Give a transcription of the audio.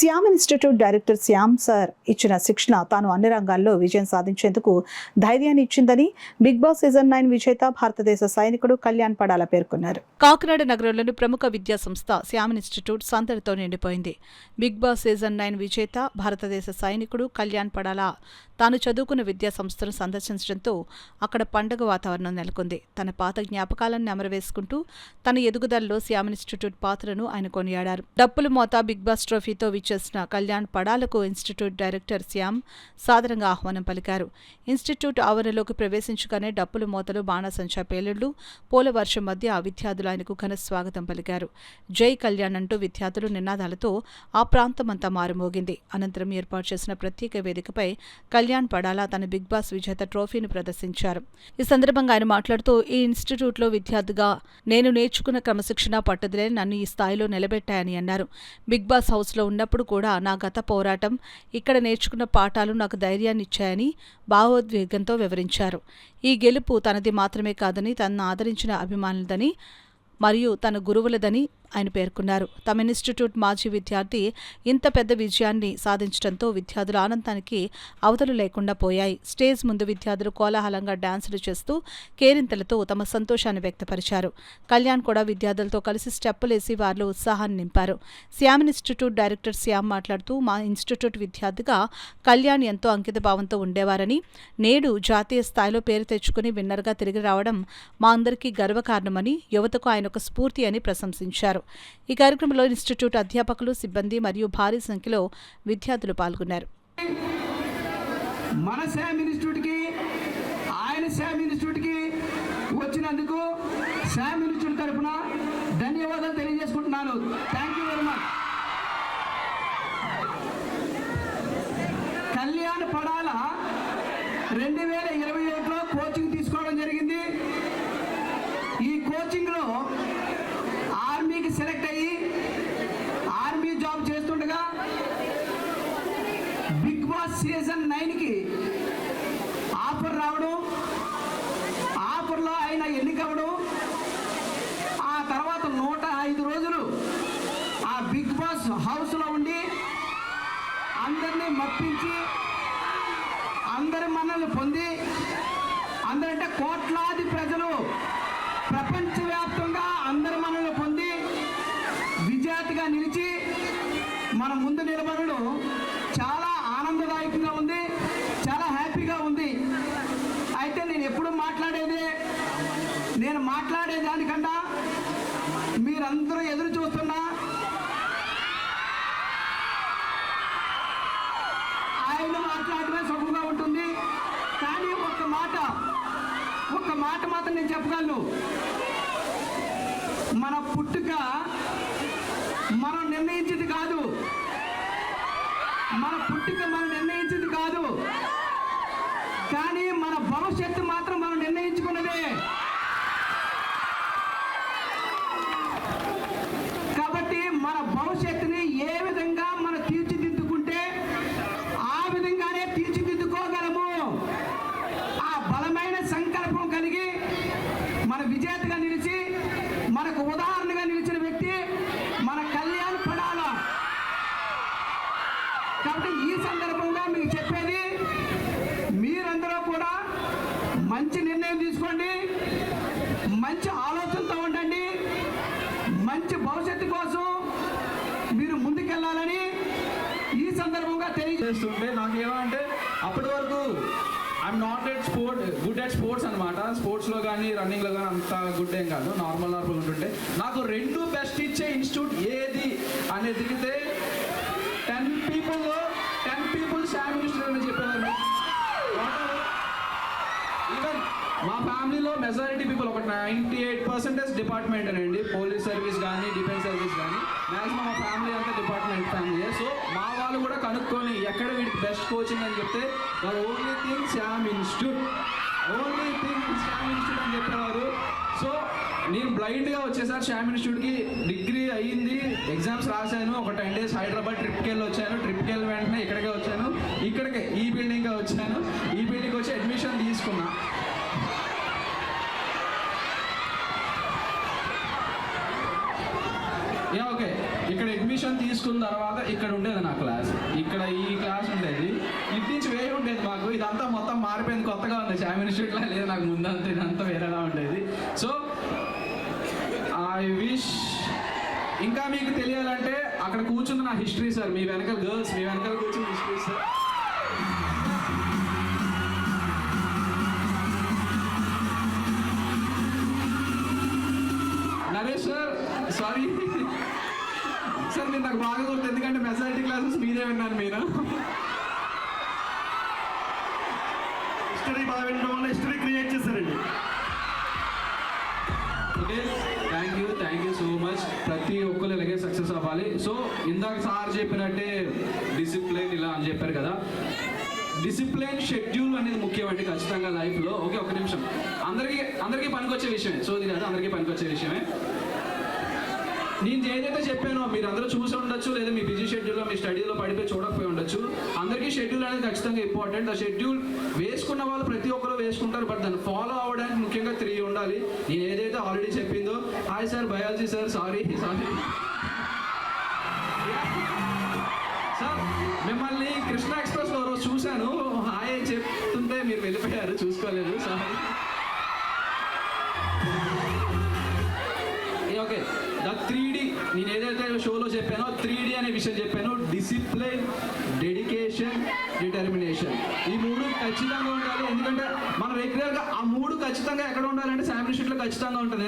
Shyam institute director Shyam sir ఇచ్చిన శిక్షణ తాను అన్ని రంగాల్లో విజయం సాధించేందుకు ధైర్యాన్ని ఇచ్చిందని బిగ్ బాస్ సీజన్ 9 విజేత భారతదేశ సైనికుడు కళ్యాణ్ పడాల పేర్కొన్నారు. కాకినాడ నగరంలోని ప్రముఖ విద్యా సంస్థ శ్యామ్ ఇన్స్టిట్యూట్ సందడితో నిండిపోయింది. బిగ్ బాస్ సీజన్ 9 విజేత భారతదేశ సైనికుడు కళ్యాణ్ పడాల తాను చదువుకున్న విద్యా సంస్థను సందర్శించడంతో అక్కడ పండుగ వాతావరణం నెలకొంది. తన పాత జ్ఞాపకాలను నెమరవేసుకుంటూ తన ఎదుగుదలలో శ్యామ్ ఇన్స్టిట్యూట్ పాత్రను ఆయన కొనియాడారు. డప్పుల మోత బిగ్ బాస్ ట్రోఫీతో విచ్చేసిన కళ్యాణ్ పడాలకు ఇన్స్టిట్యూట్ డైరెక్టర్ శ్యామ్ సాదరంగా ఆహ్వానం పలికారు. ఇన్స్టిట్యూట్ ఆవరణలోకి ప్రవేశించగానే డప్పుల మోతలు, బాణాసంచా పేలుళ్లు, పూల వర్షం మధ్య విద్యార్థులు ఆయనకు ఘన స్వాగతం పలికారు. జై కళ్యాణ్ అంటూ విద్యార్థులు నినాదాలతో ఆ ప్రాంతమంతా మారుమోగింది. అనంతరం ఏర్పాటు చేసిన ప్రత్యేక వేదికపై కళ్యాణ్ పడాలా తన బిగ్ బాస్ విజేత ట్రోఫీని ప్రదర్శించారు. ఈ సందర్భంగా ఆయన మాట్లాడుతూ, ఈ ఇన్స్టిట్యూట్లో విద్యార్థిగా నేను నేర్చుకున్న క్రమశిక్షణ, పట్టుదలే నన్ను ఈ స్థాయిలో నిలబెట్టాయని అన్నారు. బిగ్ బాస్ హౌస్లో ఉన్నప్పుడు కూడా నా గత పోరాటం, ఇక్కడ నేర్చుకున్న పాఠాలు నాకు ధైర్యాన్ని ఇచ్చాయని భావోద్వేగంతో వివరించారు. ఈ గెలుపు తనది మాత్రమే కాదని, తనను ఆదరించిన అభిమానులదని మరియు తన గురువులదని ఆయన పేర్కొన్నారు. తమ ఇన్స్టిట్యూట్ మాజీ విద్యార్థి ఇంత పెద్ద విజయాన్ని సాధించడంతో విద్యార్థుల ఆనందానికి అవధులు లేకుండా పోయాయి. స్టేజ్ ముందు విద్యార్థులు కోలాహలంగా డాన్సులు చేస్తూ కేరింతలతో తమ సంతోషాన్ని వ్యక్తపరిచారు. కళ్యాణ్ కూడా విద్యార్థులతో కలిసి స్టెప్పులేసి వారిలో ఉత్సాహాన్ని నింపారు. శ్యామ్ ఇన్స్టిట్యూట్ డైరెక్టర్ శ్యామ్ మాట్లాడుతూ, మా ఇన్స్టిట్యూట్ విద్యార్థిగా కళ్యాణ్ ఎంతో అంకితభావంతో ఉండేవారని, నేడు జాతీయ స్థాయిలో పేరు తెచ్చుకుని విన్నర్గా తిరిగి రావడం మా అందరికీ గర్వకారణమని, యువతకు ఆయన ఒక స్ఫూర్తి అని ప్రశంసించారు. ఈ కార్యక్రమంలో ఇన్స్టిట్యూట్ అధ్యాపకులు, సిబ్బంది మరియు భారీ సంఖ్యలో విద్యార్థులు పాల్గొన్నారు. మన శ్యామ్ ఇన్స్టిట్యూట్కి, ఆయన శ్యామ్ ఇన్స్టిట్యూట్కి వచ్చినందుకు శ్యామ్ ఇన్స్టిట్యూట్ తరఫున ధన్యవాదాలు తెలియజేసుకుంటున్నాను. Thank you very much. Kalyan Padala 2021లో కోచింగ్ తీసుకోవడం జరిగింది. ఈ కోచింగ్లో ఆర్మీకి సెలెక్ట్ అయ్యి ఆర్మీ జాబ్ చేస్తుండగా బిగ్ బాస్ సీజన్ 9కి ఆఫర్ రావడం, ఆఫర్లో ఆయన ఎన్నికవడం, ఆ తర్వాత 105 రోజులు ఆ బిగ్ బాస్ హౌస్లో ఉండి అందరినీ మప్పించి అందరి మనల్ని పొంది, అందరంటే కోట్లాది ప్రజలు ప్రపంచవ్యాప్తంగా అందరి మనల్ని పొంది విజేతగా నిలిచి మన ముందు నిలబడడం చాలా ఆనందదాయకంగా ఉంది, చాలా హ్యాపీగా ఉంది. అయితే నేను మాట్లాడేదానికన్నా మీరందరూ ఎదురు చూస్తున్నా ఆయన మాట్లాడటమే సుఖంగా ఉంటుంది. కానీ ఒక్క మాట మాత్రం నేను చెప్పగలను. మన పుట్టుక మనం నిర్ణయించింది కాదు, కానీ మన భవిష్యత్తు మాత్రం మనం నిర్ణయించుకున్నదే. కాబట్టి మన భవిష్యత్తుని ఏ విధంగా మనం తీర్చిదిద్దుకుంటే ఆ విధంగానే తీర్చిదిద్దుకోగలము. ఆ బలమైన సంకల్పం కలిగి మన విజేతగా నిలిచి మనకు ఉదాహరణగా నిలిచిన వ్యక్తి మన కళ్యాణ్ పడాల. కాబట్టి ఈ సందర్భంగా మీకు చెప్పేది, మీరందరూ కూడా మంచి నిర్ణయం తీసుకోండి, మంచి ఆలోచనతో ఉండండి, మంచి భవిష్యత్తు కోసం మీరు ముందుకెళ్ళాలని ఈ సందర్భంగా తెలియజేస్తుంటే, నాకేమంటే అప్పటి వరకు I'm not good at sports అనమాట. స్పోర్ట్స్లో కానీ రన్నింగ్లో కానీ అంత గుడ్ ఏం కాదు, నార్మల్ ఉంటుంటే. నాకు 2 బెస్ట్ ఇచ్చే ఇన్స్టిట్యూట్ ఏది అని దిగితే 10 పీపుల్ శ్యామ్ ఇన్స్టిట్యూట్ అని చెప్పేవారు. ఈవెన్ మా ఫ్యామిలీలో మెజారిటీ పీపుల్ ఒక 98% డిపార్ట్మెంట్ అండి. పోలీస్ సర్వీస్ కానీ, డిఫెన్స్ సర్వీస్ కానీ, మ్యాక్సిమం మా ఫ్యామిలీ అంతా డిపార్ట్మెంట్ ఫ్యామిలీ. సో మా వాళ్ళు కూడా కనుక్కొని ఎక్కడ వీడికి బెస్ట్ కోచింగ్ అని చెప్తే ఓన్లీ థింగ్ శ్యామ్ ఇన్స్టిట్యూట్ అని చెప్పేవారు. సో నేను బ్లైండ్గా వచ్చేసారి శ్యామ్ ఇన్స్టిట్యూట్కి. డిగ్రీ అయ్యింది, ఎగ్జామ్స్ రాశాను, ఒక 10 days హైదరాబాద్ ట్రిప్కి వెళ్ళి వచ్చాను. ట్రిప్కి వెళ్ళిన వెంటనే ఇక్కడికే వచ్చాను, ఈ బిల్డింగ్గా వచ్చాను. ఈ బిల్డింగ్కి వచ్చి అడ్మిషన్ తీసుకున్నా. ఓకే, ఇక్కడ అడ్మిషన్ తీసుకున్న తర్వాత ఇక్కడ ఉండేది నా క్లాస్, ఇక్కడ ఈ క్లాస్ ఉండేది, ఇటు నుంచి వేరే ఉండేది మాకు. ఇదంతా మొత్తం మారిపోయింది, కొత్తగా ఉంది. శామ్ ఇన్స్టిట్యూట్లో లేదు నాకు ముందంతా, ఇదంతా వేరేలా ఉండేది. సో ఐ విష్ ఇంకా మీకు తెలియాలంటే అక్కడ కూర్చుంది నా హిస్టరీ సార్, మీ వెనకాల గర్ల్స్, మీ వెనకాల కూర్చుంది history sir. Naresh sir, sorry sir, మీరు నాకు బాగా గుర్తు, ఎందుకంటే మెజారిటీ క్లాసెస్ మీదే విన్నాను. మీరు హిస్టరీ బాగా వినడం వల్ల హిస్టరీ క్రియేట్ చేశారండి. Okay, thank you so much. ప్రతి ఒక్కరు ఇలాగే సక్సెస్ అవ్వాలి. సో ఇందాక సార్ చెప్పినట్టే డిసిప్లిన్ ఇలా అని చెప్పారు కదా, డిసిప్లిన్ షెడ్యూల్ అనేది ముఖ్యం అండి ఖచ్చితంగా లైఫ్లో. ఓకే, ఒక నిమిషం, అందరికీ పనికొచ్చే విషయమే, సో ఇది కాదు, అందరికీ పనికొచ్చే విషయమే. నేను ఏదైతే చెప్పానో మీరు అందరూ చూసి ఉండొచ్చు, లేదా మీ బిజీ షెడ్యూల్లో మీ స్టడీలో పడిపోయి చూడకపోయి ఉండొచ్చు. అందరికీ షెడ్యూల్ అనేది ఖచ్చితంగా ఇంపార్టెంట్. ఆ షెడ్యూల్ వేసుకున్న వాళ్ళు ప్రతి ఒక్కరు వేసుకుంటారు, బట్ దాన్ని ఫాలో అవ్వడానికి ముఖ్యంగా 3 ఉండాలి. నేను ఏదైతే ఆల్రెడీ చెప్పిందో, hi sir biology sir, sorry sir, మిమ్మల్ని కృష్ణ ఎక్స్ప్రెస్లో రోజు చూశాను, హాయ్ అని చెప్తుంటే మీరు వెళ్ళిపోయారు, చూసుకోలేదు, సారీ. ఓకే, ద 3D నేను ఏదైతే షోలో చెప్పానో 3D అనే విషయం చెప్పాను. Discipline, dedication, determination. ఈ 3 ఖచ్చితంగా ఉండాలి. ఎందుకంటే మనం రెగ్యులర్గా ఆ 3 ఖచ్చితంగా ఎక్కడ ఉండాలంటే శామ్ ఇన్స్టిట్యూట్లో ఖచ్చితంగా ఉంటుంది.